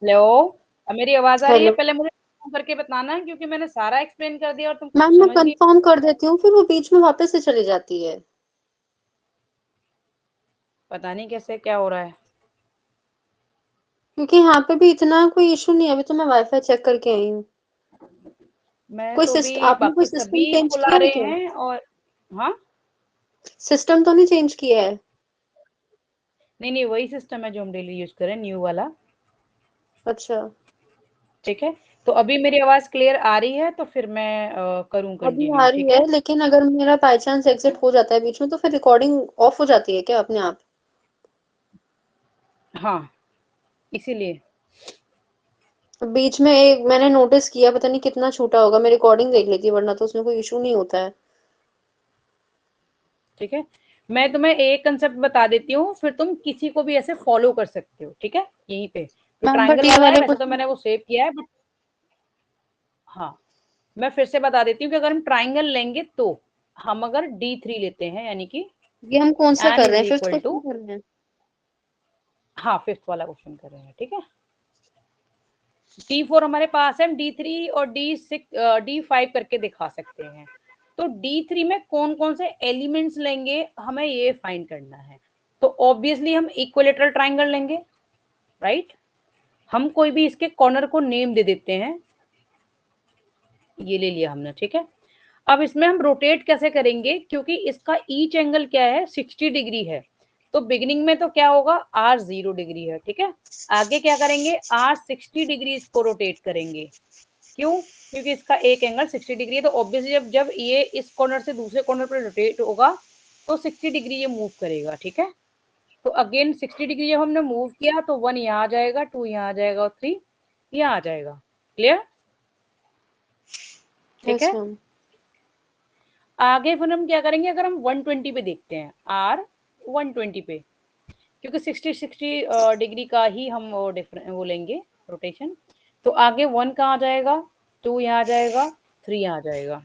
Hello, अब मेरी आवाज आ रही है? हेलो पहले मुझे confirm करके बताना है, क्योंकि मैंने सारा एक्सप्लेन कर दिया और तुम मैम, कुछ मैं समझ नहीं। कंफर्म कर देती हूँ, फिर वो बीच में वापस से चली जाती है। पता नहीं कैसे क्या हो रहा है। क्योंकि यहाँ पे भी इतना कोई इशू नहीं है, अभी तो मैं वाईफाई चेक करके आई हूँ। मैं तो भी आपने कोई बाकी सिस्टम सभी चेंज बुला किया है रहे क्या? हैं और हाँ, सिस्टम तो नहीं चेंज किया है? नहीं नहीं, वही सिस्टम है जो हम डेली यूज करें, न्यू वाला। अच्छा। ठीक है, तो अभी मेरी आवाज क्लियर आ रही है तो फिर मैं करूँ अभी आ कंटिन्यू, रही ठीक है, है? लेकिन अगर मेरा बाई चांस एग्जिट हो जाता है बीच में, तो फिर रिकॉर्डिंग ऑफ हो जाती है क्या अपने आप? हाँ, इसीलिए। बीच में एक मैंने नोटिस किया, पता नहीं कितना छूटा होगा, मैं रिकॉर्डिंग देख लेती, वरना तो उसमें कोई इशू नहीं होता है। ठीक है, मैं तुम्हें एक कंसेप्ट बता देती हूँ, फिर तुम किसी को भी ऐसे फॉलो कर सकते हो, ठीक है? यहीं पे जो मैम बट ट्रायंगल ये वाला है, मैंने वैसे कुछ, तो मैंने वो सेव किया है, बट हाँ, मैं फिर से बता देती हूँ कि अगर हम ट्राइंगल लेंगे तो हम अगर D3 लेते हैं, यानी कि ये हम कौन सा एन कर रहे इज हैं, फिफ्थ इक्वल क्वेश्चन टू, कर रहे हैं? हाँ, फिफ्थ वाला क्वेश्चन कर रहे हैं, ठीक है? D4 हमारे पास है, हम D3 और D5 करके दिखा सकते हैं। तो D3 में कौन कौन से एलिमेंट्स लेंगे, हमें ये फाइंड करना है। तो ऑब्वियसली हम इक्विलेटरल ट्राइंगल लेंगे, राइट? हम कोई भी इसके कॉर्नर को नेम दे देते हैं, ये ले लिया हमने, ठीक है? अब इसमें हम रोटेट कैसे करेंगे, क्योंकि इसका ईच एंगल क्या है, 60 डिग्री है। तो बिगिनिंग में तो क्या होगा, आर 0 डिग्री है, ठीक है? आगे क्या करेंगे, आर 60 डिग्री इसको रोटेट करेंगे। क्यों? क्योंकि इसका एक एंगल 60 डिग्री है, तो ऑब्वियसली जब जब ये इस कॉर्नर से दूसरे कॉर्नर पर रोटेट होगा तो 60 डिग्री ये मूव करेगा, ठीक है? तो अगेन 60 डिग्री जब हमने मूव किया तो 1 यहाँ आ जाएगा, 2 यहाँ आ जाएगा और 3 यहाँ आ जाएगा। क्लियर? ठीक यस है, मैम। आगे फिर हम क्या करेंगे, अगर हम 120 पे देखते हैं, आर 120 पे, क्योंकि 60 डिग्री का ही हम वो लेंगे रोटेशन। तो आगे 1 कहाँ आ जाएगा, 2 यहाँ आ जाएगा, 3 यहाँ आ जाएगा।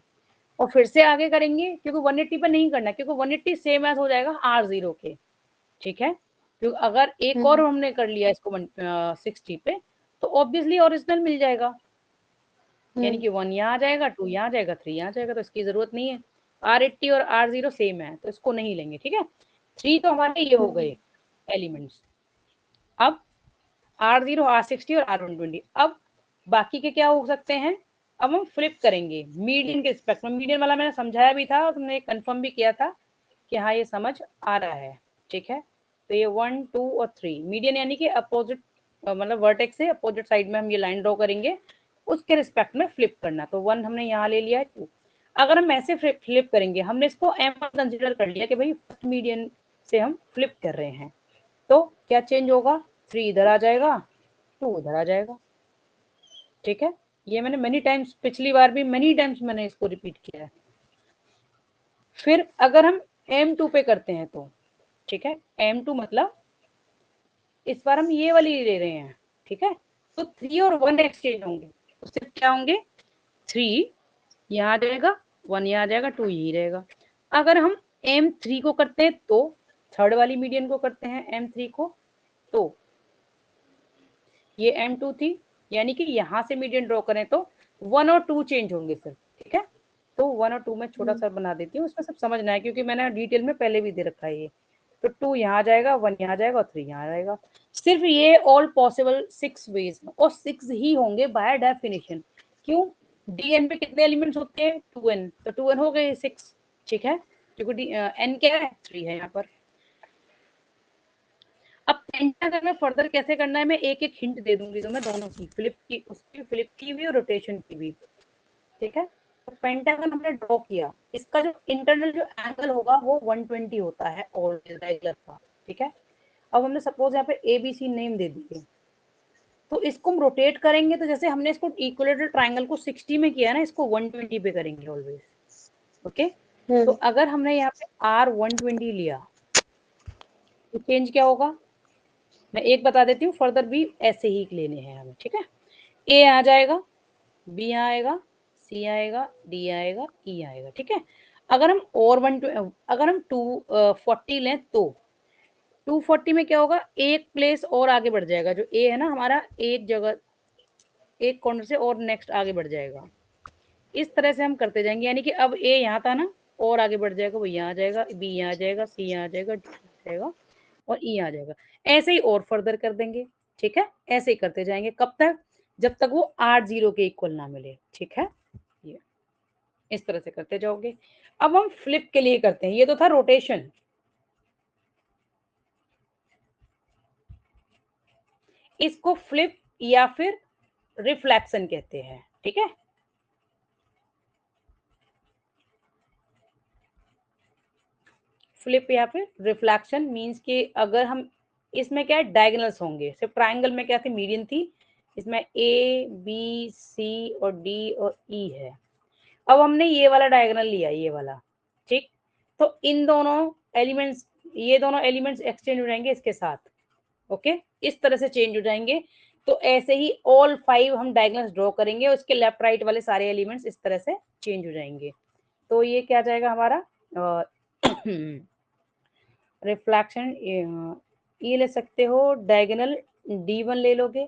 और फिर से आगे करेंगे, क्योंकि 180 पे नहीं करना, क्योंकि 180 सेम एज हो जाएगा आर 0 के, ठीक है? क्योंकि अगर एक और हम्म। हमने कर लिया इसको 60 पे, तो ऑब्वियसली ओरिजिनल मिल जाएगा, यानी हम्म। कि 1 यहाँ आ जाएगा, 2 यहाँ आ जाएगा, 3 यहाँ आ जाएगा, तो इसकी जरूरत नहीं है। R80 और R0 सेम है, तो इसको नहीं लेंगे, ठीक है? 3 तो हमारे ये हो हम्म। गए एलिमेंट्स। अब R0, R60 और R120, अब बाकी के क्या हो सकते हैं? अब हम फ्लिप करेंगे मीडियन के रिस्पेक्ट में। मीडियन वाला मैंने समझाया भी था और तुमने कंफर्म भी किया था कि हाँ ये समझ आ रहा है, ठीक है? तो ये 1, 2 और 3 मीडियन, यानी कि अपोजिट, मतलब वर्टेक्स से अपोजिट साइड में हम ये लाइन ड्रॉ करेंगे, उसके रिस्पेक्ट में फ्लिप करना। तो 1 हमने यहाँ ले लिया है, 2। अगर हम ऐसे फ्लिप करेंगे, हमने इसको एम कंसिडर कर लिया कि भाई फर्स्ट मीडियन से हम फ्लिप कर रहे हैं, तो क्या चेंज होगा, 3 इधर आ जाएगा, 2 उधर आ जाएगा, ठीक है? ये मैंने मेनी टाइम्स, पिछली बार भी मेनी टाइम्स मैंने इसको रिपीट किया है। फिर अगर हम M2 पे करते हैं तो, ठीक है, M2 मतलब इस बार हम ये वाली ले रहे हैं, ठीक है? तो 3 और 1 एक्सचेंज होंगे, तो सिर्फ क्या होंगे, 3 यहाँ आ जाएगा, 1 यहाँ आ जाएगा, 2 यही रहेगा। अगर हम M3 को करते हैं तो, थर्ड वाली मीडियन को करते हैं M3 को, तो ये M2 थी, यानी कि यहाँ से मीडियन ड्रॉ करें तो 1 और 2 चेंज होंगे सिर्फ, ठीक है? तो 1 और 2 में छोटा सा बना देती हूँ, उसमें सब समझना है, क्योंकि मैंने डिटेल में पहले भी दे रखा है ये। तो 2 यहाँ आ जाएगा, 1 यहाँ आ जाएगा और 3 यहाँ आ जाएगा। सिर्फ ये ऑल पॉसिबल 6 वेज, और 6 ही होंगे बाय डेफिनेशन। क्यों? डीएन पे कितने एलिमेंट्स होते हैं, 2n, तो 2n हो गए 6, ठीक है? क्योंकि एन क्या है, 3 है यहाँ पर। अब पेंटागन में फर्दर कैसे करना है, मैं एक एक हिंट दे दूंगी तुम्हें, दोनों की, फ्लिप की, उसकी फ्लिप की भी और रोटेशन की भी, ठीक है? तो पेंटागन हमने ड्रॉ किया, इसका जो इंटरनल जो एंगल होगा वो 120 होता है ऑलवेज रेगुलर का, ठीक है? अब हमने सपोज यहाँ पे ए बी सी नेम दे दिए, तो इसको हम रोटेट करेंगे, तो जैसे हमने इसको इक्विलेटरल ट्राइंगल को 60 में किया ना, इसको 120 पे करेंगे ऑलवेज, ओके? तो हम्म। अगर हमने यहाँ पे R120 लिया तो चेंज क्या होगा, मैं एक बता देती हूँ, फर्दर भी ऐसे ही लेने हैं हमें, ठीक है? ए आ जाएगा, बी आएगा, सी आएगा, डी आएगा, ई आएगा, ठीक है? अगर हम और अगर हम 240 लें तो 240 में क्या होगा, एक प्लेस और आगे बढ़ जाएगा, जो ए है ना हमारा, एक जगह एक कॉर्नर से और नेक्स्ट आगे बढ़ जाएगा। इस तरह से हम करते जाएंगे, यानी कि अब ए यहाँ था ना, और आगे बढ़ जाएगा, वो यहाँ आ जाएगा, बी यहाँ आ जाएगा, सी यहाँ आ जाएगा, डी यहाँ आ जाएगा और ई यहाँ आ जाएगा। ऐसे ही और फर्दर कर देंगे, ठीक है। ऐसे ही करते जाएंगे, कब तक, जब तक वो 8 0 के इक्वल ना मिले, ठीक है। ये इस तरह से करते जाओगे। अब हम फ्लिप के लिए करते हैं, ये तो था रोटेशन। इसको फ्लिप या फिर रिफ्लेक्शन कहते हैं, ठीक है। फ्लिप या फिर रिफ्लेक्शन मींस कि अगर हम इसमें क्या है, डायगोनल्स होंगे, सिर्फ ट्रायंगल में क्या थी, मीडियन थी, इसमें ए बी सी और डी और ई है। अब हमने ये वाला डायगोनल लिया, ये वाला, ठीक। तो इन दोनों एलिमेंट्स, ये दोनों एलिमेंट्स एक्सचेंज हो जाएंगे इसके साथ, ओके, इस तरह से चेंज हो जाएंगे। तो ऐसे ही ऑल 5 हम डायगोनल्स ड्रॉ करेंगे, उसके लेफ्ट राइट वाले सारे एलिमेंट्स इस तरह से चेंज हो जाएंगे। तो ये क्या जाएगा हमारा रिफ्लेक्शन, ये ले सकते हो डायगोनल, D1 ले लोगे,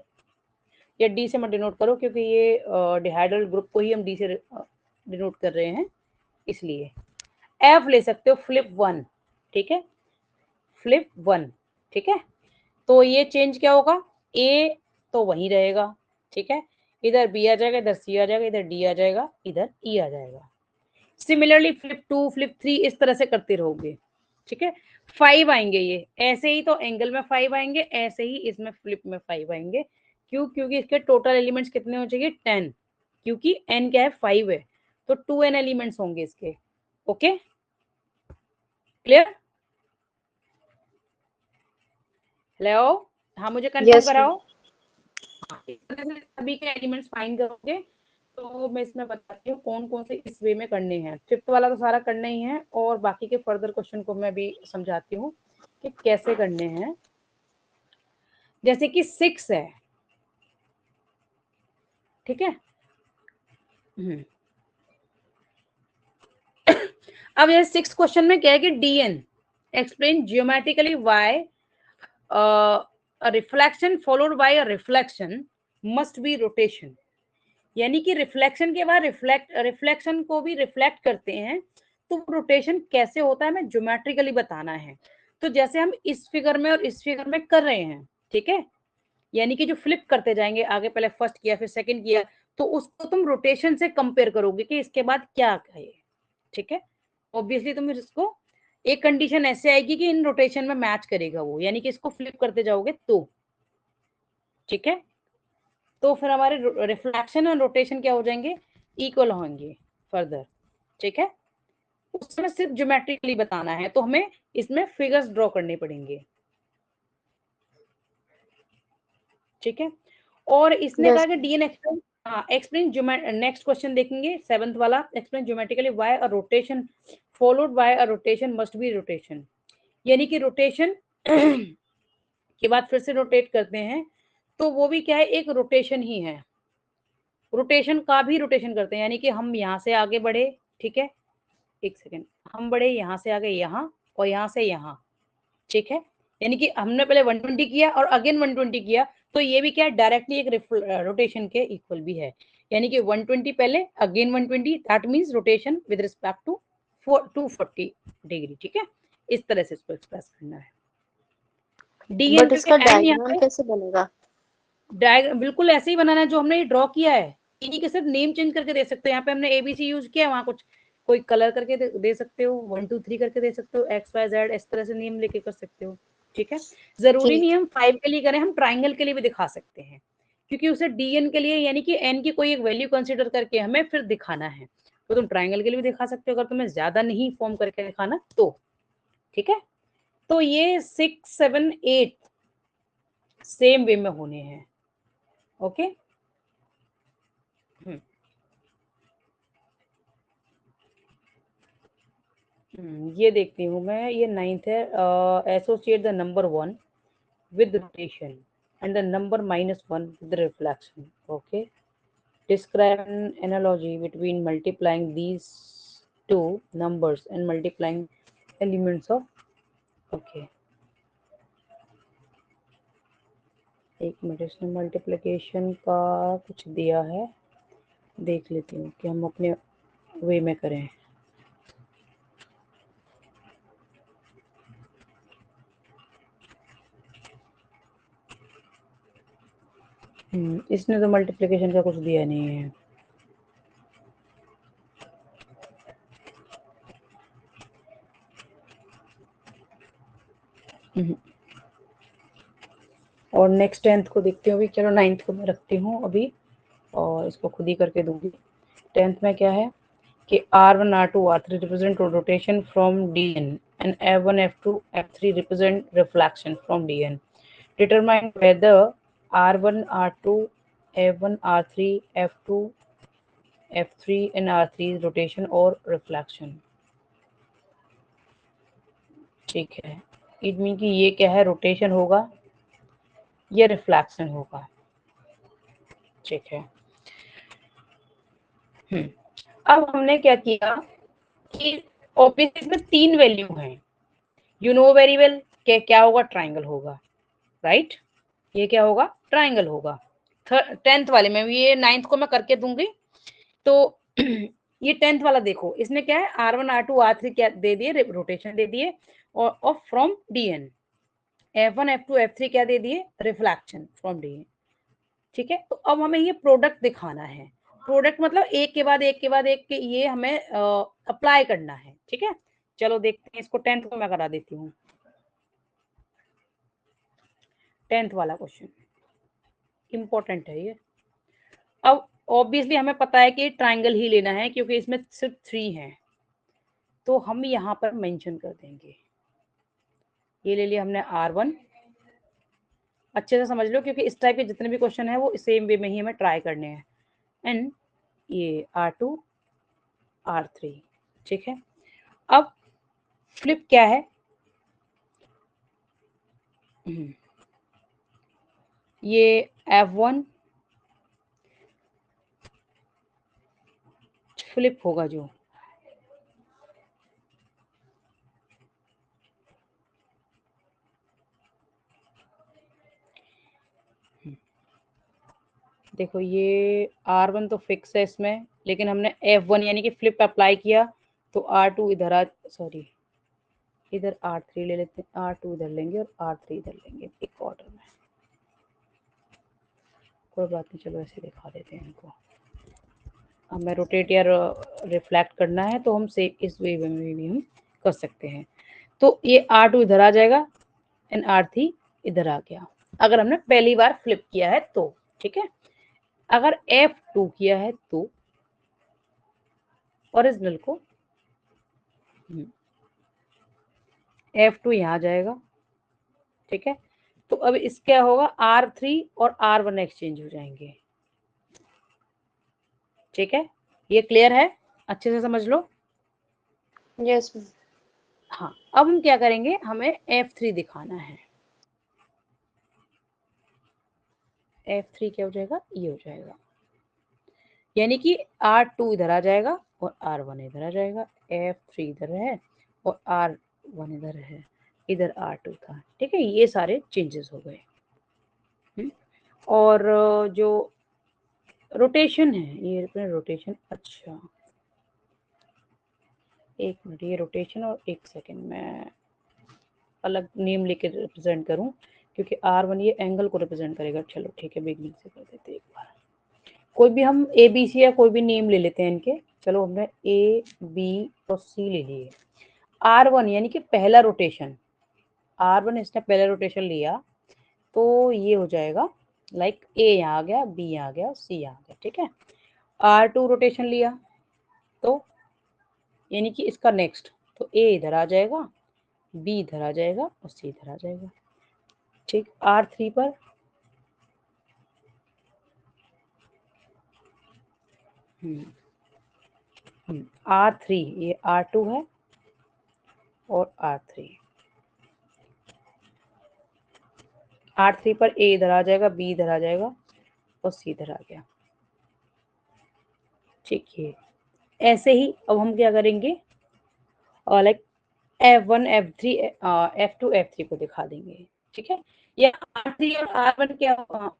या डी से मत डिनोट करो क्योंकि ये डिहाइड्रल ग्रुप को ही हम डी से डिनोट कर रहे हैं, इसलिए F ले सकते हो, फ्लिप 1, ठीक है, फ्लिप 1, ठीक है। तो ये चेंज क्या होगा, ए तो वहीं रहेगा, ठीक है, इधर बी आ जाएगा, इधर सी आ जाएगा, इधर डी आ जाएगा, इधर ई आ जाएगा। सिमिलरली फ्लिप 2, फ्लिप 3 इस तरह से करते रहोगे, ठीक है। 5 आएंगे, ये ऐसे ही तो एंगल में 5 आएंगे, ऐसे ही इसमें फ्लिप में 5 आएंगे। क्यों, क्योंकि इसके टोटल एलिमेंट्स कितने हो चाहिए, 10, क्योंकि n क्या है, 5 है, तो 2n एलिमेंट्स होंगे इसके, ओके, क्लियर। हेलो, हाँ मुझे कंफर्म यस कराओ। सभी के एलिमेंट्स फाइंड करोगे, तो मैं इसमें बताती हूँ कौन कौन से इस वे में करने हैं। फिफ्थ वाला तो सारा करना ही है, और बाकी के फर्दर क्वेश्चन को मैं भी समझाती हूँ कि कैसे करने हैं। जैसे कि 6 है, ठीक है। अब ये 6 क्वेश्चन में क्या है कि DN explain geometrically why a reflection followed by a reflection must be rotation, यानी कि रिफ्लेक्शन के बाद रिफ्लेक्शन को भी रिफ्लेक्ट करते हैं, तो रोटेशन कैसे होता है हमें ज्योमेट्रिकली बताना है। तो जैसे हम इस फिगर में और इस फिगर में कर रहे हैं, ठीक है, यानी कि जो फ्लिप करते जाएंगे आगे, पहले फर्स्ट किया फिर सेकंड किया, तो उसको तुम रोटेशन से कंपेयर करोगे कि इसके बाद क्या है, ठीक है। ऑब्वियसली तुम इसको, एक कंडीशन ऐसे आएगी कि इन रोटेशन में मैच करेगा वो, यानी कि इसको फ्लिप करते जाओगे तो, ठीक है। तो फिर हमारे रिफ्लेक्शन और रोटेशन क्या हो जाएंगे, इक्वल होंगे फर्दर, ठीक है। उसमें सिर्फ ज्योमेट्रिकली बताना है, तो हमें इसमें फिगर्स ड्रॉ करने पड़ेंगे, ठीक है। और इसने कहा यस कि डीएन एक्सप्लेन, हाँ एक्सप्लेन, नेक्स्ट क्वेश्चन देखेंगे 7th वाला, explain geometrically why a rotation followed by a rotation must be rotation, यानी कि रोटेशन के बाद फिर से रोटेट करते हैं, तो वो भी क्या है, एक रोटेशन ही है, रोटेशन का भी रोटेशन करते हैं, यानी कि हम यहाँ से आगे बढ़े, ठीक है, एक सेकेंड, हम बढ़े यहाँ से आगे यहाँ, और यहाँ से यहाँ, ठीक है, यानी कि हमने पहले 120 किया और अगेन 120 किया, तो ये भी क्या है, डायरेक्टली एक रोटेशन के इक्वल भी है, यानी कि 120 पहले again 120, that means rotation with respect to 240 degree, ठीक है। इस तरह से इसको एक्सप्रेस करना है। डीएन बट क्योंकि इसका एन यहाँ डायग्राम पे कैसे बनेगा? डायग्राम बिल्कुल ऐसे ही बनाना है जो हमने ये ड्रॉ किया है, इन्हीं के सिर्फ नेम चेंज करके दे सकते हो। यहाँ पे हमने एबीसी यूज किया, वहां कुछ कोई कलर करके दे सकते हो, 1 2 3 करके दे सकते हो, एक्स वाई जेड इस तरह से नेम लेके कर सकते हो, ठीक है। जरूरी नहीं ठीक। हम 5 के लिए करें, हम ट्राइंगल के लिए भी दिखा सकते हैं, क्योंकि उसे डीएन के लिए यानी कि एन की कोई एक वैल्यू कंसिडर करके हमें फिर दिखाना है, तो तुम ट्राइंगल के लिए भी दिखा सकते हो अगर तुम्हें ज्यादा नहीं फॉर्म करके दिखाना तो, ठीक है। तो ये 6 7 8 सेम वे में होने हैं, ओके। ये देखती हूँ मैं, ये 9th है, associate the number 1 with rotation and the number -1 with the reflection, okay. Describe an analogy between multiplying these two numbers and multiplying elements of, okay. एक मिनट, इसने मल्टीप्लिकेशन का कुछ दिया है, देख लेती हूँ कि हम अपने वे में करें। इसने तो मल्टीप्लिकेशन का कुछ दिया नहीं है। और नेक्स्ट 10th को देखती हूँ अभी। चलो 9th को मैं रखती हूँ अभी और इसको खुद ही करके दूंगी। 10th में क्या है कि R1 R2 R3 represent rotation from Dn and F1 F2 F3 represent reflection from Dn. Determine whether R1 R2 F1 R3 F2 F3 and R3 is rotation or reflection. ठीक है, इट मीन कि ये क्या है, rotation होगा या reflection होगा। ठीक है। अब हमने क्या किया कि ऑब्वियसली इसमें 3 वैल्यू हैं, यू नो वेरी वेल कि क्या होगा, ट्राइंगल होगा, राइट? ये क्या होगा, ट्राइंगल होगा। 10th वाले में भी, ये 9th को मैं करके दूंगी। तो ये 10th वाला देखो, इसमें क्या है, R1 R2 R3 क्या दे दिए, रोटेशन दे दिए, और from Dn। F1 F2 F3 क्या दे दिए, रिफ्लेक्शन फ्रॉम Dn। ठीक है, तो अब हमें ये प्रोडक्ट दिखाना है। प्रोडक्ट मतलब एक के बाद एक के बाद एक के ये हमें अप्लाई करना है। ठीक है, चलो देखते हैं इसको। 10th को मैं करा देती हूँ। 10th वाला क्वेश्चन इंपॉर्टेंट है ये। अब ऑब्वियसली हमें पता है कि ट्राइंगल ही लेना है क्योंकि इसमें सिर्फ 3 है, तो हम यहाँ पर मेंशन कर देंगे। ये ले लिया हमने R1। अच्छे से समझ लो क्योंकि इस टाइप के जितने भी क्वेश्चन है वो सेम वे में ही हमें ट्राई करने हैं। एंड ये R2 R3। ठीक है, अब फ्लिप क्या है, ये F1 फ्लिप होगा जो, देखो ये R1 तो फिक्स है इसमें, लेकिन हमने F1 यानी कि फ्लिप अप्लाई किया तो R2 इधर आ, सॉरी इधर R3 ले लेते हैं, R2 इधर लेंगे और R3 इधर लेंगे एक ऑर्डर में। कोई बात नहीं, चलो ऐसे दिखा देते हैं इनको। हमें रोटेट या रिफ्लेक्ट करना है तो हम से इस वे में भी हम कर सकते हैं। तो ये R2 इधर आ जाएगा एंड R3 इधर आ गया, अगर हमने पहली बार फ्लिप किया है तो। ठीक है, अगर F2 किया है तो ओरिजिनल को F2 यहाँ जाएगा। ठीक है, तो अब इस क्या होगा, R3 और R1 एक्सचेंज हो जाएंगे। ठीक है, ये क्लियर है, अच्छे से समझ लो। यस। हाँ, अब हम क्या करेंगे, हमें F3 दिखाना है। F3 क्या हो जाएगा, ये हो जाएगा, यानी कि R2 इधर आ जाएगा और R1 इधर आ जाएगा। F3 इधर है और R1 इधर है, इधर R2 था। ठीक है, ये सारे चेंजेस हो गए। और जो रोटेशन है, ये रोटेशन, अच्छा एक मिनट, ये रोटेशन और एक सेकंड में अलग नेम लेके रिप्रेजेंट करूं क्योंकि R1 ये एंगल को रिप्रेजेंट करेगा। चलो ठीक है, बिगनिंग से कर देते हैं एक बार। कोई भी हम ABC या कोई भी नेम ले लेते हैं इनके। चलो हमने A B और C ले लिए। R1 यानी कि पहला रोटेशन, R1 इसने पहला रोटेशन लिया तो ये हो जाएगा लाइक A यहाँ आ गया, B यहाँ आ गया, C यहाँ आ गया। ठीक है, R2 रोटेशन लिया तो यानी कि इसका नेक्स्ट, तो A इधर आ जाएगा, B इधर आ जाएगा और C इधर आ जाएगा। ठीक, R3 पर R3, ये R2 है और R3 पर A इधर आ जाएगा, B इधर आ जाएगा और C इधर आ गया। ठीक है, ऐसे ही अब हम क्या करेंगे, और like F1 F3 F2 F3 को दिखा देंगे। ठीक है, या R3 और R1 क्या होगा,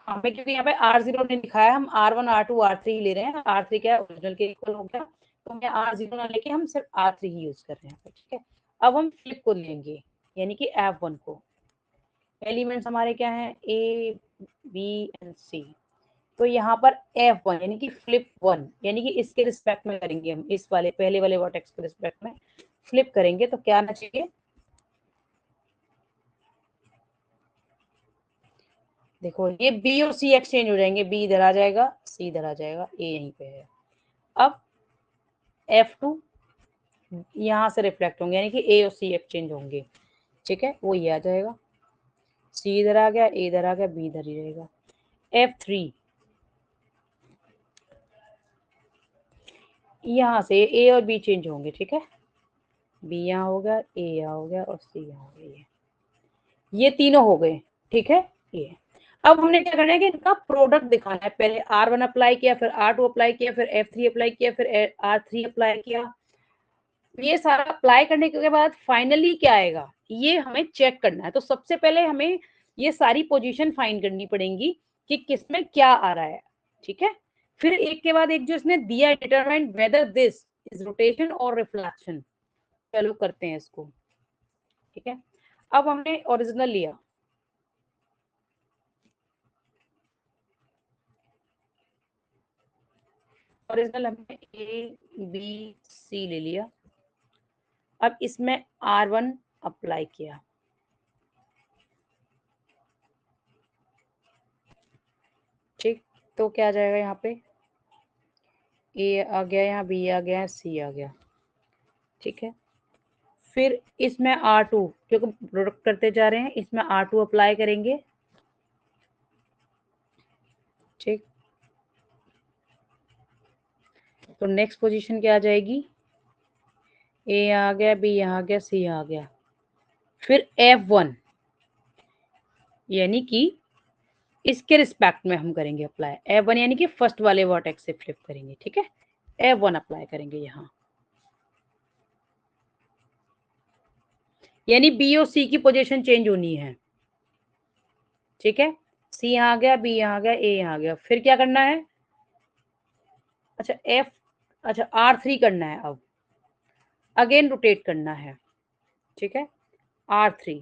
हमें क्योंकि यहाँ पे R0 नहीं लिखा है, हम R1 R2 R3 ले रहे हैं, R3 क्या ओरिजिनल के इक्वल हो गया, तो हमें R0 ना लेके हम सिर्फ R3 ही यूज कर रहे हैं, ठीक है। अब हम फ्लिप को लेंगे, यानी कि F1 को। एलिमेंट्स हमारे क्या हैं, A B एंड C। तो यहाँ पर F1 यानी कि फ्लिप 1, यानी कि इसके रिस्पेक्ट में करेंगे हम, इस वाले पहले वाले वर्टेक्स के रिस्पेक्ट में फ्लिप करेंगे, तो क्या आना चाहिए, देखो ये B और C एक्सचेंज हो जाएंगे, B इधर आ जाएगा, C इधर आ जाएगा, A यहीं पे है। अब F2 यहाँ से रिफ्लेक्ट होंगे, यानी कि A और C एक्सचेंज होंगे, ठीक है, वो ये आ जाएगा, C इधर आ गया, A इधर आ गया, B इधर ही रहेगा। F3 यहाँ से A और B चेंज होंगे, ठीक है, B यहाँ हो गया, A यहाँ हो गया और C यहाँ हो गया, ये तीनों हो गए, ठीक है। ये अब हमने क्या करना है कि इनका प्रोडक्ट दिखाना है, पहले R1 अप्लाई किया, फिर R2 अप्लाई किया, फिर F3 अप्लाई किया, फिर R3 अप्लाई किया। ये सारा अप्लाई करने के बाद फाइनली क्या आएगा, ये हमें चेक करना है। तो सबसे पहले हमें ये सारी पोजीशन फाइंड करनी पड़ेगी कि किसमें क्या आ रहा है, ठीक है। फिर एक के बाद एक जो इसने दिया है, determine whether this is rotation और रिफ्लेक्शन। चलो करते हैं इसको, ठीक है। अब हमने ओरिजिनल लिया, ओरिजिनल हमने A B C ले लिया। अब इसमें R1 अप्लाई किया, ठीक, तो क्या आ जाएगा, यहाँ पे A आ गया, यहाँ B आ गया, C आ गया, ठीक है। फिर इसमें R2, क्योंकि प्रोडक्ट करते जा रहे हैं, इसमें R2 अप्लाई करेंगे, ठीक। तो नेक्स्ट पोजीशन क्या आ जाएगी, A आ गया, B यहाँ आ गया, C आ गया। फिर F1 यानी कि इसके रिस्पेक्ट में हम करेंगे अप्लाई, F1 यानी कि फर्स्ट वाले वर्टेक्स से फ्लिप करेंगे, ठीक है। F1 अप्लाई करेंगे यहाँ, यानी B और C की पोजीशन चेंज होनी है, ठीक है। C यहाँ आ गया, B यहाँ आ गया, A यहाँ आ गया। फिर क्या करना है, अच्छा अच्छा R3 करना है, अब अगेन रोटेट करना है, ठीक है, R3।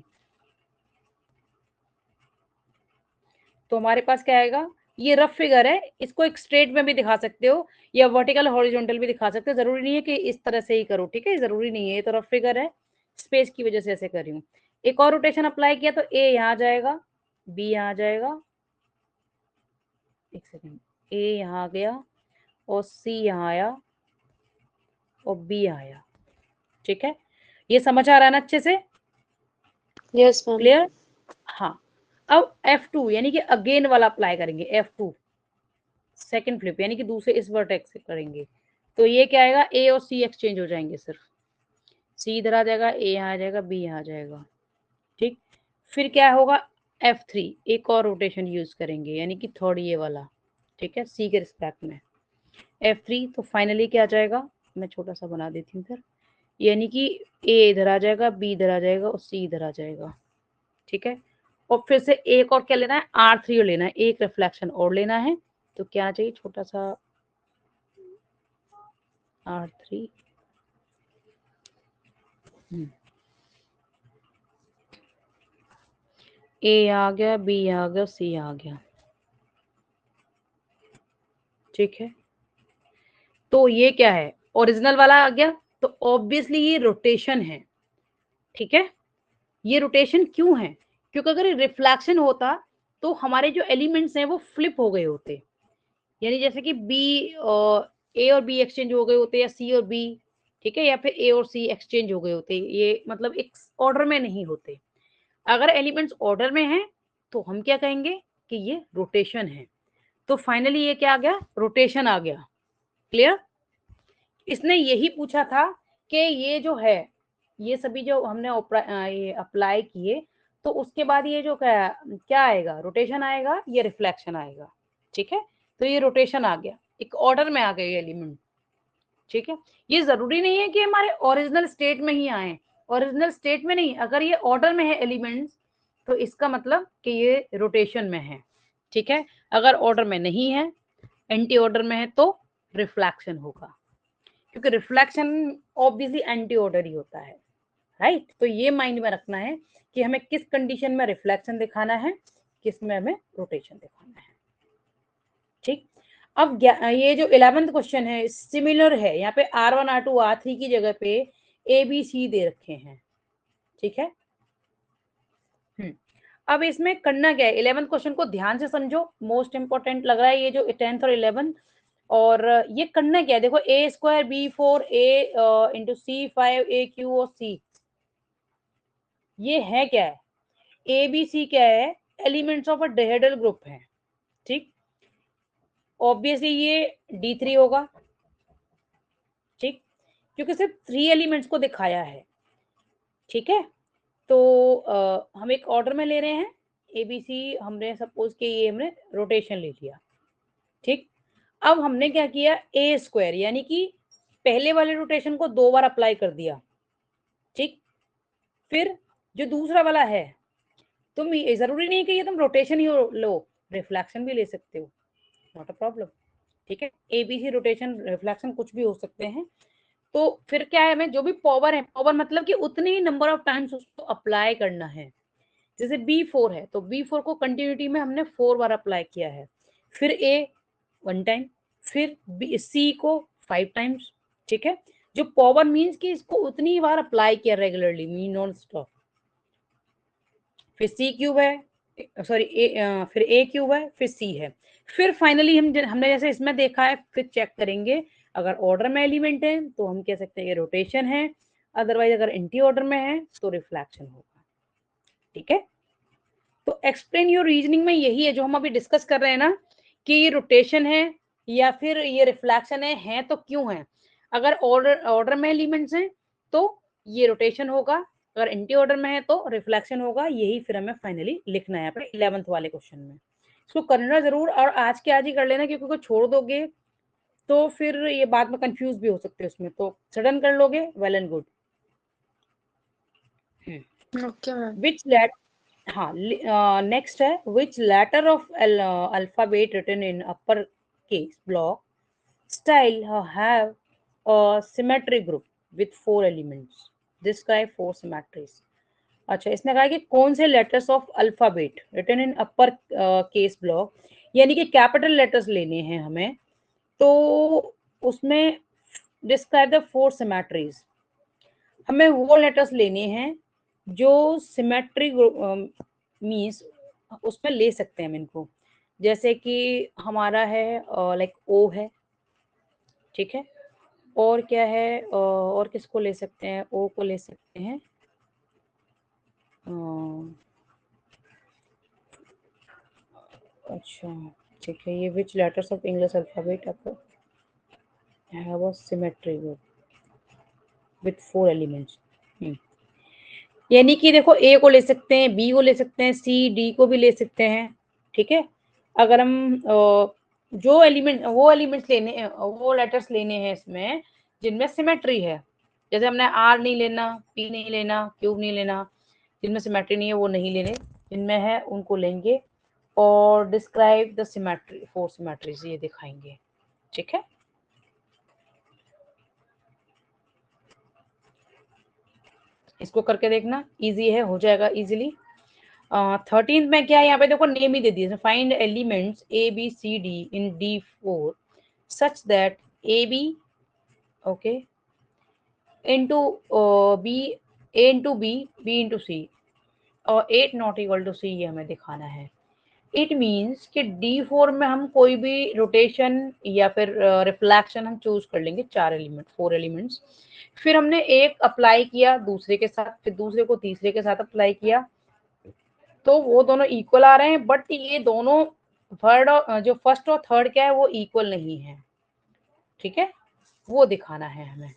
तो हमारे पास क्या आएगा, ये रफ फिगर है, इसको एक स्ट्रेट में भी दिखा सकते हो या वर्टिकल हॉरिजॉन्टल भी दिखा सकते हो, जरूरी नहीं है कि इस तरह से ही करो, ठीक है, जरूरी नहीं है, ये तो रफ फिगर है, स्पेस की वजह से ऐसे कर रही हूँ। एक और रोटेशन अप्लाई किया तो A यहाँ आ जाएगा, B यहाँ आ जाएगा, एक सेकेंड, A यहाँ आ गया और C यहाँ आया और B आया, ठीक है। ये समझ आ रहा है ना अच्छे से, यस मैम। क्लियर। हाँ, अब F2 यानी कि अगेन वाला अप्लाई करेंगे, F2 सेकंड फ्लिप यानी कि दूसरे इस वर्टेक्स से करेंगे, तो ये क्या आएगा, A और C एक्सचेंज हो जाएंगे, सिर्फ C इधर आ जाएगा, A यहाँ आ जाएगा, B यहाँ आ जाएगा, ठीक। फिर क्या होगा, F3 एक और रोटेशन यूज करेंगे, यानी कि थर्ड ये वाला, ठीक है, C के रिस्पेक्ट में F3। तो फाइनली क्या आ जाएगा, मैं छोटा सा बना देती हूँ फिर, यानी कि A इधर आ जाएगा, B इधर आ जाएगा और C इधर आ जाएगा, ठीक है। और फिर से एक और क्या लेना है, R3 और लेना है, एक रिफ्लेक्शन और लेना है, तो क्या चाहिए, छोटा सा R3, A आ गया, B आ गया, C आ गया, ठीक है। तो ये क्या है, ओरिजिनल वाला आ गया, तो ऑब्वियसली ये रोटेशन है, ठीक है। ये रोटेशन क्यों है, क्योंकि अगर रिफ्लेक्शन होता तो हमारे जो एलिमेंट्स हैं वो फ्लिप हो गए होते, यानी जैसे कि A और B एक्सचेंज हो गए होते, या C और B, ठीक है, या फिर A और C एक्सचेंज हो गए होते, ये मतलब एक ऑर्डर में नहीं होते। अगर एलिमेंट्स ऑर्डर में हैं तो हम क्या कहेंगे कि ये रोटेशन है। तो फाइनली ये क्या आ गया, रोटेशन आ गया, क्लियर। इसने यही पूछा था कि ये जो है, ये सभी जो हमने ये अप्लाई किए, तो उसके बाद ये जो क्या आएगा, रोटेशन आएगा, ये रिफ्लेक्शन आएगा, ठीक है। तो ये रोटेशन आ गया, एक ऑर्डर में आ गए एलिमेंट, ठीक है, ये जरूरी नहीं है कि हमारे ओरिजिनल स्टेट में ही आए, ओरिजिनल स्टेट में नहीं, अगर ये ऑर्डर में है एलिमेंट्स तो इसका मतलब कि ये रोटेशन में है। ठीक है, अगर ऑर्डर में नहीं है, एंटी ऑर्डर में है, तो रिफ्लेक्शन होगा, क्योंकि रिफ्लेक्शन ऑब्वियसली एंटी ऑर्डर ही होता है, राइट। तो ये माइंड में रखना है कि हमें किस कंडीशन में रिफ्लेक्शन दिखाना है, किस में हमें रोटेशन दिखाना है। ठीक, अब ये जो 11th क्वेश्चन है सिमिलर है, यहाँ पे R1 R2 R3 की जगह पे ABC दे रखे हैं। ठीक है, अब इसमें करना क्या है, 11th क्वेश्चन को ध्यान से समझो, मोस्ट इंपोर्टेंट लग रहा है ये जो 10th और 11th। और ये करना क्या है, देखो A square B4 A into C5 AQ और C, ये है क्या है, ABC क्या है, elements of a dihedral group है। ठीक, ऑब्वियसली ये D3 होगा। ठीक, क्योंकि सिर्फ 3 एलिमेंट्स को दिखाया है। ठीक है, तो हम एक ऑर्डर में ले रहे हैं ABC, हमने सपोज कि ये हमने रोटेशन ले लिया। ठीक, अब हमने क्या किया, A स्क्वायर यानी कि पहले वाले रोटेशन को 2 बार अप्लाई कर दिया। ठीक, फिर जो दूसरा वाला है, तुम जरूरी नहीं कि ये तुम रोटेशन ही लो, रिफ्लेक्शन भी ले सकते हो, नॉट अ प्रॉब्लम। ठीक है, ABC रोटेशन रिफ्लेक्शन कुछ भी हो सकते हैं। तो फिर क्या है, हमें जो भी पावर है, पावर मतलब कि उतनी नंबर ऑफ टाइम्स उसको अप्लाई करना है। जैसे B4 है तो B4 को कंटिन्यूटी में हमने 4 बार अप्लाई किया है, फिर A 1 टाइम, फिर C को 5 टाइम्स। ठीक है, जो पावर मीन्स कि इसको उतनी बार अप्लाई किया रेगुलरली, मीन नॉन स्टॉप। फिर C क्यूब है, सॉरी फिर A क्यूब है, फिर C है, फिर फाइनली हमने जैसे इसमें देखा है, फिर चेक करेंगे अगर ऑर्डर में एलिमेंट है तो हम कह सकते हैं ये रोटेशन है, अदरवाइज अगर एंटी ऑर्डर में है तो रिफ्लेक्शन होगा। ठीक है, तो एक्सप्लेन योर रीजनिंग में यही है जो हम अभी डिस्कस कर रहे हैं ना, कि ये रोटेशन है या फिर ये रिफ्लेक्शन है तो क्यों है। अगर ऑर्डर में एलिमेंट्स हैं तो ये रोटेशन होगा, अगर एंटी ऑर्डर में है तो रिफ्लेक्शन होगा। यही फिर हमें फाइनली लिखना है अपने 11th वाले क्वेश्चन में। इसको करना जरूर, और आज के आज ही कर लेना, क्योंकि छोड़ दोगे तो फिर ये बाद में कंफ्यूज भी हो सकते हैं उसमें, तो सडन कर लोगे, well and good. Okay ma'am. Which let हाँ, नेक्स्ट है, which letter of alphabet written in upper case block style have symmetry group with 4 elements, describe 4 symmetries. अच्छा, इसने कहा कि कौन से letters of alphabet written in upper case block, यानी कि कैपिटल लेटर्स लेने हैं हमें, तो उसमें डिस्क्राइब द 4 सिमेट्रीज। हमें वो लेटर्स लेने हैं जो सिमेट्री मीन्स उसमें ले सकते हैं हम इनको, जैसे कि हमारा है लाइक ओ है। ठीक है, और क्या है, और किसको ले सकते हैं, ओ को ले सकते हैं, अच्छा ठीक है, ये which letters of English alphabet have a symmetry with 4 elements. यानी कि देखो ए को ले सकते हैं, बी को ले सकते हैं, सी डी को भी ले सकते हैं। ठीक है, अगर हम जो एलिमेंट वो एलिमेंट्स लेने, वो लेटर्स लेने हैं इसमें जिनमें सिमेट्री है, जैसे हमने आर नहीं लेना, पी नहीं लेना, क्यू नहीं लेना, जिनमें सिमेट्री नहीं है वो नहीं लेने, जिनमें है उनको लेंगे, और डिस्क्राइब द सिमेट्री 4 सिमेट्रीज ये दिखाएंगे। ठीक है, इसको करके देखना, इजी है, हो जाएगा इजीली। 13th में क्या है, यहाँ पे देखो नेम ही दे दिए, find elements A B C D in D4 such that A B okay into B, A into B, B into C और 8 नॉट इक्वल टू सी, ये हमें दिखाना है। इट मीन्स कि D4 में हम कोई भी रोटेशन या फिर रिफ्लेक्शन हम चूज कर लेंगे, 4 एलिमेंट 4 एलिमेंट्स, फिर हमने एक अप्लाई किया दूसरे के साथ, फिर दूसरे को तीसरे के साथ अप्लाई किया, तो वो दोनों इक्वल आ रहे हैं, बट ये दोनों थर्ड और जो फर्स्ट और थर्ड क्या है वो इक्वल नहीं है। ठीक है, वो दिखाना है हमें।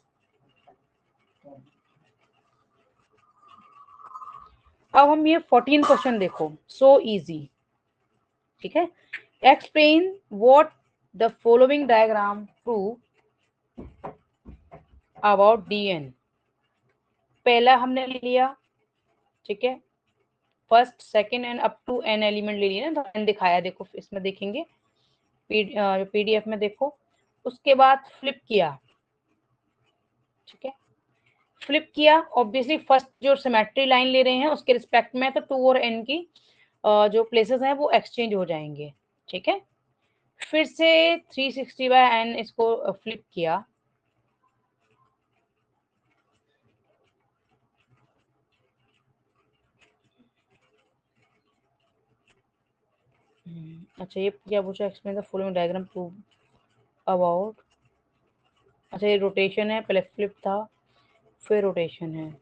अब हम ये 14 क्वेश्चन देखो, सो इजी। ठीक है, explain what the following diagram prove about D N, पहला हमने ले लिया, ठीक है, first second and up to N element ले लिया ना, तो एन दिखाया, देखो इसमें देखेंगे पीडीएफ में देखो। उसके बाद फ्लिप किया, ठीक है, फ्लिप किया, ऑब्वियसली फर्स्ट जो सिमेट्री लाइन ले रहे हैं उसके रिस्पेक्ट में, तो टू और एन की जो प्लेसेस हैं वो एक्सचेंज हो जाएंगे, ठीक है। फिर से 360/n इसको फ्लिप किया, अच्छा ये क्या पूछा, explain the following diagram to about, अच्छा ये रोटेशन है, पहले फ्लिप था फिर रोटेशन है।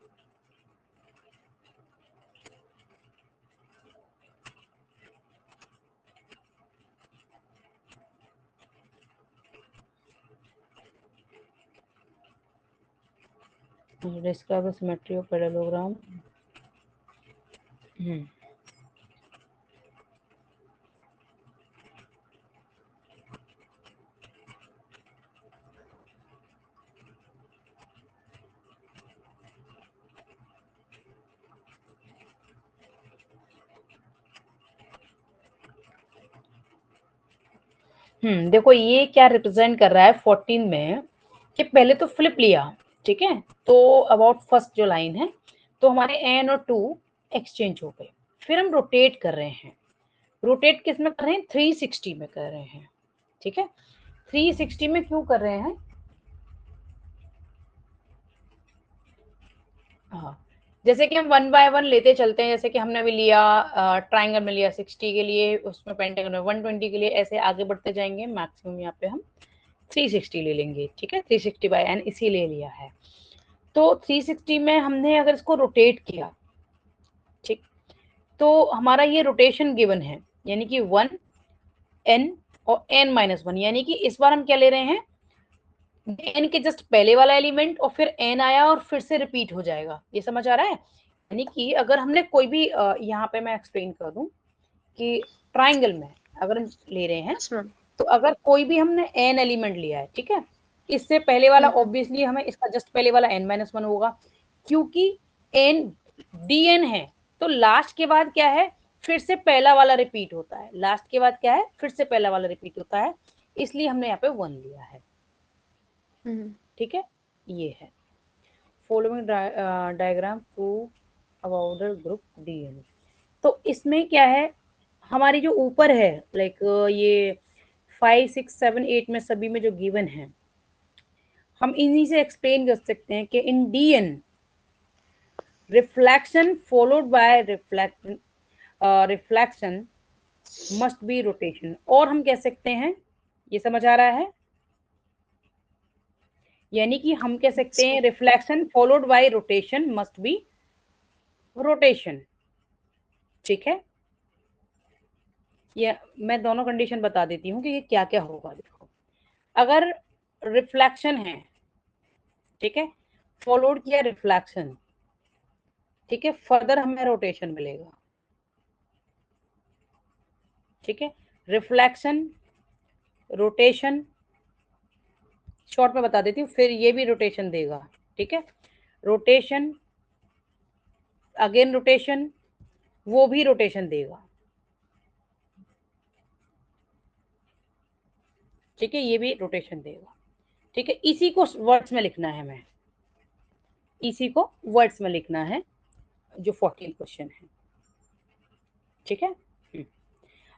Describe the symmetry of parallelogram. देखो ये क्या रिप्रेजेंट कर रहा है 14 में, कि पहले तो फ्लिप लिया, ठीक है, तो अबाउट फर्स्ट जो लाइन है, तो हमारे एन और टू एक्सचेंज हो गए। फिर हम रोटेट कर रहे हैं, रोटेट किस में कर रहे हैं, 360 में कर रहे हैं, ठीक है। 360 में क्यों कर रहे हैं, हाँ, जैसे कि हम 1 बाय 1 लेते चलते हैं, जैसे कि हमने अभी लिया ट्राइंगल में लिया 60 के लिए, उसमें पेंटागन में 120 के लिए, ऐसे आगे बढ़ते जाएंगे, मैक्सिमम यहाँ पे हम 360 ले लेंगे, ठीक है, 360/n इसीलिए लिया है। तो 360 में हमने अगर इसको रोटेट किया, ठीक, तो हमारा ये रोटेशन गिवन है, यानी कि 1 n और n-1, यानी कि इस बार हम क्या ले रहे हैं, n के जस्ट पहले वाला एलिमेंट और फिर n आया और फिर से रिपीट हो जाएगा, ये समझ आ रहा है। यानी कि अगर हमने कोई भी यहाँ पे मैं एक्सप्लेन कर दूं कि ट्राइंगल में अगर हम ले रहे हैं, तो अगर कोई भी हमने n एलिमेंट लिया है, ठीक है, इससे पहले वाला ऑब्वियसली हमें इसका जस्ट पहले वाला n-1 होगा, क्योंकि n dn है, तो लास्ट के बाद क्या है, फिर से पहला वाला रिपीट होता है, लास्ट के बाद क्या है, फिर से पहला वाला रिपीट होता है, इसलिए हमने यहाँ पे 1 लिया है, ठीक है। ये है following diagram to about the group D N. तो इसमें क्या है, हमारी जो ऊपर है, लाइक ये 5 6 7 8 में सभी में जो गिवन है, हम इन्हीं से एक्सप्लेन कर सकते हैं कि इन DN reflection followed by reflection must be rotation, और हम कह सकते हैं, ये समझ आ रहा है, यानी कि हम कह सकते हैं reflection followed bye rotation must be rotation, ठीक है। ये मैं दोनों कंडीशन बता देती हूँ कि ये क्या क्या होगा। देखो अगर रिफ्लेक्शन है, ठीक है, फॉलोड किया रिफ्लेक्शन, ठीक है, फर्दर हमें रोटेशन मिलेगा, ठीक है, रिफ्लेक्शन रोटेशन, शॉर्ट में बता देती हूँ, फिर ये भी रोटेशन देगा, ठीक है, रोटेशन अगेन रोटेशन, वो भी रोटेशन देगा, ठीक है, ये भी रोटेशन देगा, ठीक है। इसी को वर्ड्स में लिखना है हमें, इसी को वर्ड्स में लिखना है, जो 14 क्वेश्चन है, ठीक है।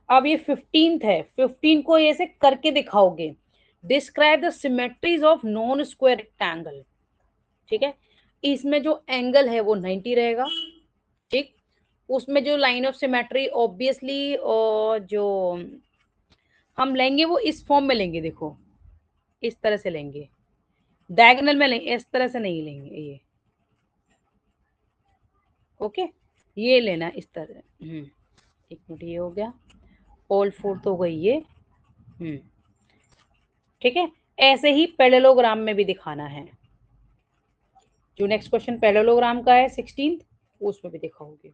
अब ये 15th है, 15 को ऐसे करके दिखाओगे, describe the symmetries of non square rectangle, ठीक है, इसमें जो एंगल है वो 90 रहेगा, ठीक, उसमें जो लाइन ऑफ सिमेट्री ऑब्वियसली जो हम लेंगे वो इस फॉर्म में लेंगे, देखो इस तरह से लेंगे, डायगोनल में लेंगे, इस तरह से नहीं लेंगे ये, ओके, ये लेना इस तरह। एक मिनट, ये हो गया, ऑल फोर तो हो गई ये, ठीक है। ऐसे ही पैरेललोग्राम में भी दिखाना है, जो नेक्स्ट क्वेश्चन पैरेललोग्राम का है 16th, उसमें भी दिखाओगे।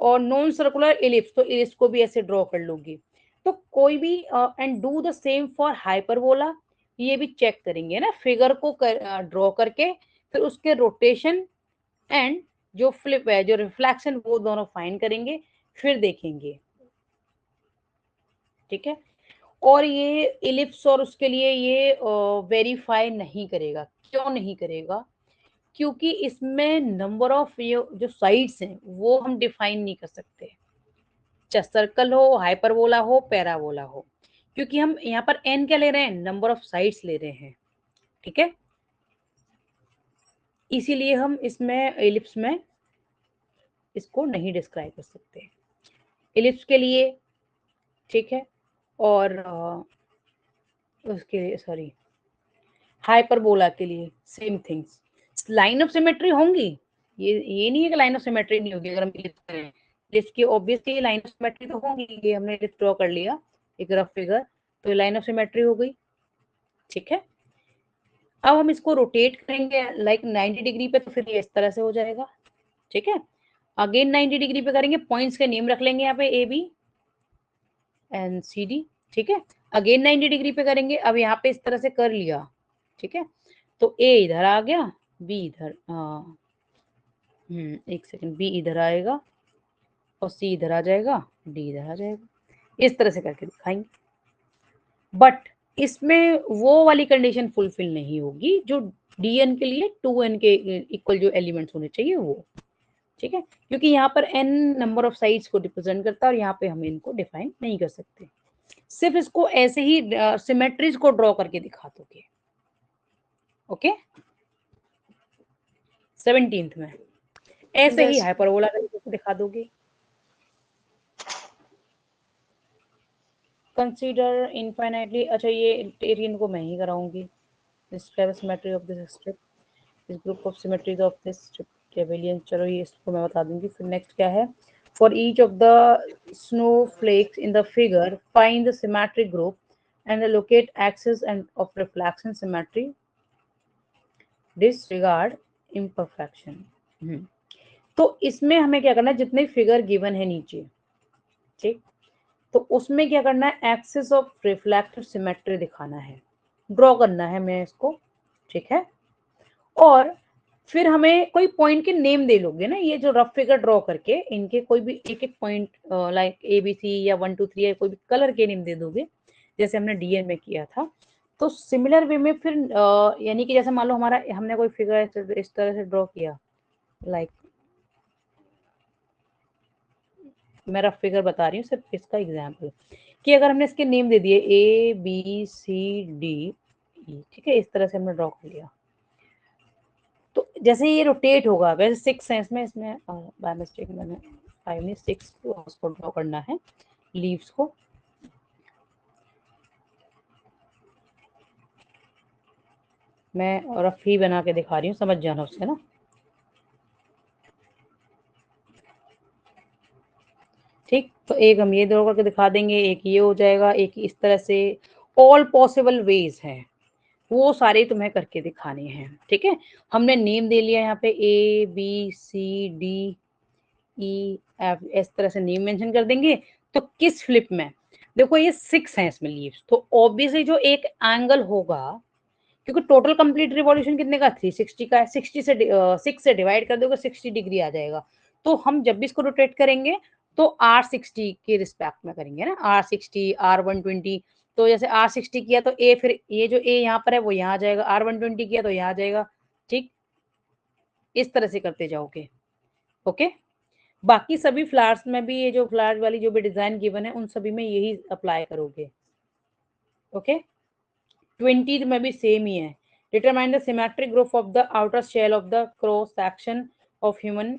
और नॉन सर्कुलर इलिप्स, तो इलिप्स को भी ऐसे ड्रॉ कर लोगे। तो कोई भी and do the same for hyperbola, ये भी चेक करेंगे ना, फिगर को ड्रॉ करके फिर उसके रोटेशन एंड जो फ्लिप है, जो रिफ्लेक्शन, वो दोनों फाइंड करेंगे, फिर देखेंगे। ठीक है। और ये इलिप्स और उसके लिए ये वेरीफाई नहीं करेगा। क्यों नहीं करेगा? क्योंकि इसमें नंबर ऑफ जो साइड्स हैं वो हम डिफाइन नहीं कर सकते, चाहे सर्कल हो, हाइपरबोला हो, पैराबोला हो, क्योंकि हम यहाँ पर एन क्या ले रहे हैं, नंबर ऑफ साइड्स ले रहे हैं। ठीक है, इसीलिए हम इसमें इलिप्स में इसको नहीं डिस्क्राइब कर सकते, इलिप्स के लिए। ठीक है, और उसके सॉरी हाइपरबोला के लिए same things. Line of symmetry होंगी, ये नहीं है कि लाइन ऑफ सिमेट्री नहीं होगी अगर हम इलिप्स करें। इलिप्स की ऑब्वियसली लाइन ऑफ सिमेट्री तो होंगी, ये हमने इलिप्स ड्रॉ कर लिया एक रफ फिगर, तो लाइन ऑफ सिमेट्री हो गई। ठीक है, अब हम इसको रोटेट करेंगे लाइक 90 डिग्री पे, तो फिर ये इस तरह से हो जाएगा। ठीक है, अगेन 90 डिग्री पे करेंगे, पॉइंट्स के नेम रख लेंगे यहाँ पे A B and C D. ठीक है, अगेन 90 डिग्री पे करेंगे, अब यहाँ पे इस तरह से कर लिया। ठीक है, तो ए इधर आ गया, बी इधर, एक सेकंड, बी इधर आएगा और सी इधर आ जाएगा, डी इधर आ जाएगा, इस तरह से करके दिखाएंगे। बट इसमें वो वाली कंडीशन फुलफिल नहीं होगी जो डीएन के लिए 2n के इक्वल जो एलिमेंट्स होने चाहिए वो। ठीक है, क्योंकि यहाँ पर n नंबर ऑफ साइड्स को रिप्रेजेंट करता है और यहाँ पे हम इनको डिफाइन नहीं कर सकते, सिर्फ इसको ऐसे ही सिमेट्रीज को ड्रॉ करके दिखा दोगे। ओके, 17th में ऐसे ही Yes. हाइपरबोला करके दिखा दोगे। कंसीडर इनफाइनाइटली, अच्छा ये एरियन को मैं ही कराऊंगी। Describe symmetry of this strip, this group of symmetries of this strip abelian, चलो ये इसको मैं बता दूंगी। फिर नेक्स्ट क्या है, for each of the snowflakes in the figure find the symmetric group and locate axis and of reflection symmetry, disregard imperfection। तो इसमें हमें क्या करना है, जितने फिगर गिवन है नीचे, ठीक, तो उसमें क्या करना है, एक्सिस ऑफ रिफ्लेक्टिव सिमेट्री दिखाना है, ड्रॉ करना है मैं इसको। ठीक है, और फिर हमें कोई पॉइंट के नेम दे लोगे ना, ये जो रफ फिगर ड्रॉ करके इनके कोई भी एक एक point like A B C या 1 2 3 या कोई भी कलर के नेम दे दोगे, जैसे हमने डीएन में किया था। तो सिमिलर वे में फिर यानी कि जैसे मान लो हमारा, हमने कोई फिगर इस तरह से ड्रॉ किया, लाइक मैं रफ फिगर बता रही हूँ सिर्फ इसका एग्जाम्पल, कि अगर हमने इसके नेम दे दिए ए बी सी डी ई, ठीक है, इस तरह से हमने ड्रॉ कर लिया, तो जैसे ये रोटेट होगा, वैसे 6 है इसमें, बाय मिस्टेक मैंने 5 नहीं 6 उसको ड्रॉ करना है, लीव्स को। मैं रफ ही बना के दिखा रही हूँ, समझ जाना उससे ना। ठीक, तो एक हम ये ड्रॉ करके दिखा देंगे, एक ये हो जाएगा, एक इस तरह से, ऑल पॉसिबल वेज हैं, वो सारे तुम्हें करके दिखाने हैं। ठीक है, हमने नेम दे लिया यहाँ पे A B C D E F, इस तरह से नेम मेंशन कर देंगे। तो किस फ्लिप में, देखो ये 6 है इसमें लीव्स, तो ऑब्वियसली जो एक एंगल होगा, क्योंकि टोटल कंप्लीट रिवॉल्यूशन कितने का 360 का है, 60 से 6 से डिवाइड कर दोगे 60 डिग्री आ जाएगा। तो हम जब भी इसको रोटेट करेंगे तो R60 के रिस्पेक्ट में करेंगे ना, R60 R120। तो जैसे R60 किया तो ए, फिर ये जो ए यहाँ पर है वो यहाँ आ जाएगा, R120 किया तो यहाँ आ जाएगा। ठीक, इस तरह से करते जाओगे। ओके, बाकी सभी फ्लावर्स में भी, ये जो फ्लावर्स वाली जो भी डिजाइन गिवन है उन सभी में यही अप्लाई करोगे। ओके, 20 में भी सेम ही है, determine the symmetric group of the outer shell of the cross section of human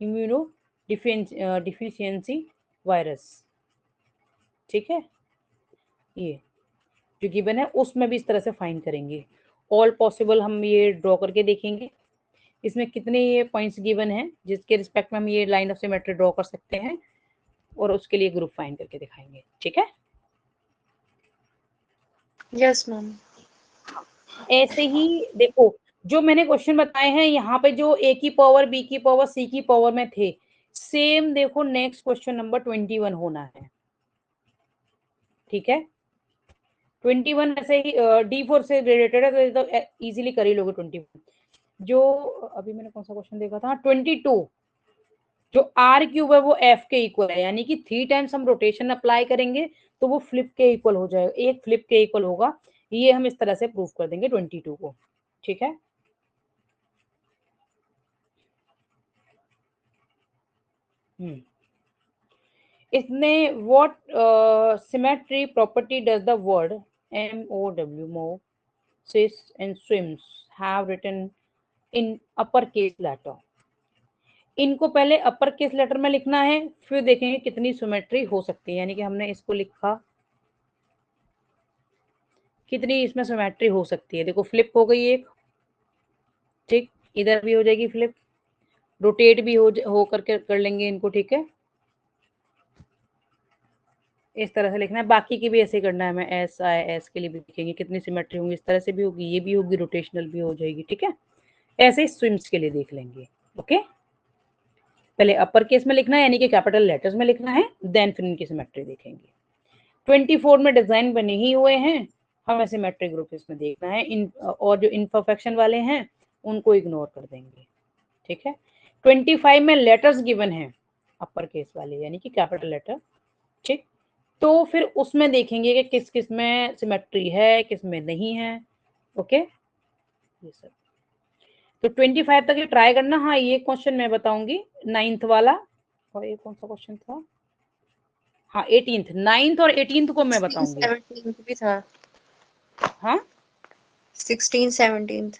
immuno deficiency virus. ठीक है, ये जो गिवन है उसमें भी इस तरह से फाइंड करेंगे, ऑल पॉसिबल हम ये ड्रॉ करके देखेंगे, इसमें कितने ये पॉइंट्स गिवन हैं जिसके रिस्पेक्ट में हम ये लाइन ऑफ सिमेट्री ड्रॉ कर सकते हैं, और उसके लिए ग्रुप फाइंड करके दिखाएंगे। ठीक है, यस मैम। ऐसे ही देखो, जो मैंने क्वेश्चन बताए हैं यहाँ पे, जो ए की पावर, बी की पावर, सी की पावर में थे, सेम देखो नेक्स्ट क्वेश्चन नंबर 21 होना है। ठीक है, 21 ऐसे ही D4 से रिलेटेड है, तो ये तो इजीली कर ही लोगे 21। जो अभी मैंने कौन सा क्वेश्चन देखा था, 22, जो आर क्यूब है वो एफ के इक्वल है, यानी कि 3 टाइम्स हम रोटेशन अप्लाई करेंगे तो वो फ्लिप के इक्वल हो जाएगा, एक फ्लिप के इक्वल होगा। ये हम इस तरह से प्रूव कर देंगे 22 को, ठीक है। इसने what symmetry property does the word MOW move, sis and swims have written in upper case letter. इनको पहले अपर केस लेटर में लिखना है, फिर देखेंगे कितनी सिमेट्री हो सकती है, यानी कि हमने इसको लिखा, कितनी इसमें सिमेट्री हो सकती है। देखो फ्लिप हो गई एक, ठीक, इधर भी हो जाएगी फ्लिप, रोटेट भी हो करके कर लेंगे इनको, ठीक है। इस तरह से लिखना है, बाकी की भी ऐसे करना है, हमें एस आई एस के लिए भी लिखेंगे कितनी सिमेट्री होंगी, इस तरह से भी होगी, ये भी होगी, रोटेशनल भी हो जाएगी, ठीक है। ऐसे ही स्विम्स के लिए देख लेंगे, ओके। पहले अपर केस में लिखना है, यानी कि कैपिटल लेटर्स में लिखना है, देन फिर इनकी सिमेट्री देखेंगे। 24 में डिजाइन बने ही हुए हैं, हमें सिमेट्री ग्रुप इसमें देखना है, इन और जो इनपरफेक्शन वाले हैं उनको इग्नोर कर देंगे, ठीक है। 25 में लेटर्स गिवन है अपर केस वाले, यानी कि कैपिटल लेटर, ठीक। तो फिर उसमें देखेंगे कि किस किस में सिमेट्री है, किस में नहीं है, ओके। ये सब तो 25 तक ये ट्राई करना। हाँ, ये क्वेश्चन मैं बताऊंगी 9th वाला, और ये कौन सा क्वेश्चन था, हाँ 18th, 9th और 18th को मैं बताऊंगी। 17th भी था। हाँ 16 17th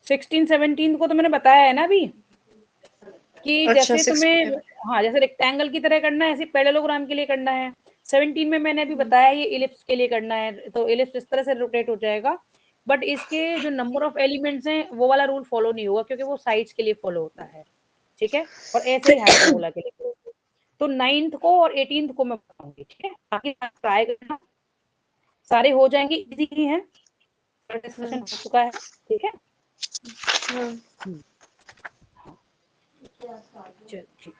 16 17 को तो मैंने बताया है ना अभी, कि अच्छा जैसे 16 तुम्हें, हाँ जैसे रेक्टेंगल की तरह करना है, ऐसे पैरेललोग्राम के लिए करना है। 17 में मैंने अभी बताया ये इलिप्स के लिए करना है, तो इलिप्स इस तरह से रोटेट हो जाएगा, बट इसके जो नंबर ऑफ एलिमेंट्स हैं वो वाला रूल फॉलो नहीं होगा, क्योंकि वो साइड्स के लिए फॉलो होता है, ठीक है। और ऐसे ही हाइपरबोला के लिए। तो 9th को और 18th को मैं बताऊंगी, ठीक है। बाकी ट्राई करना, सारे हो जाएंगे, इजी ही है, डिस्कशन हो चुका है, ठीक है। हाँ। हाँ चल ठीक।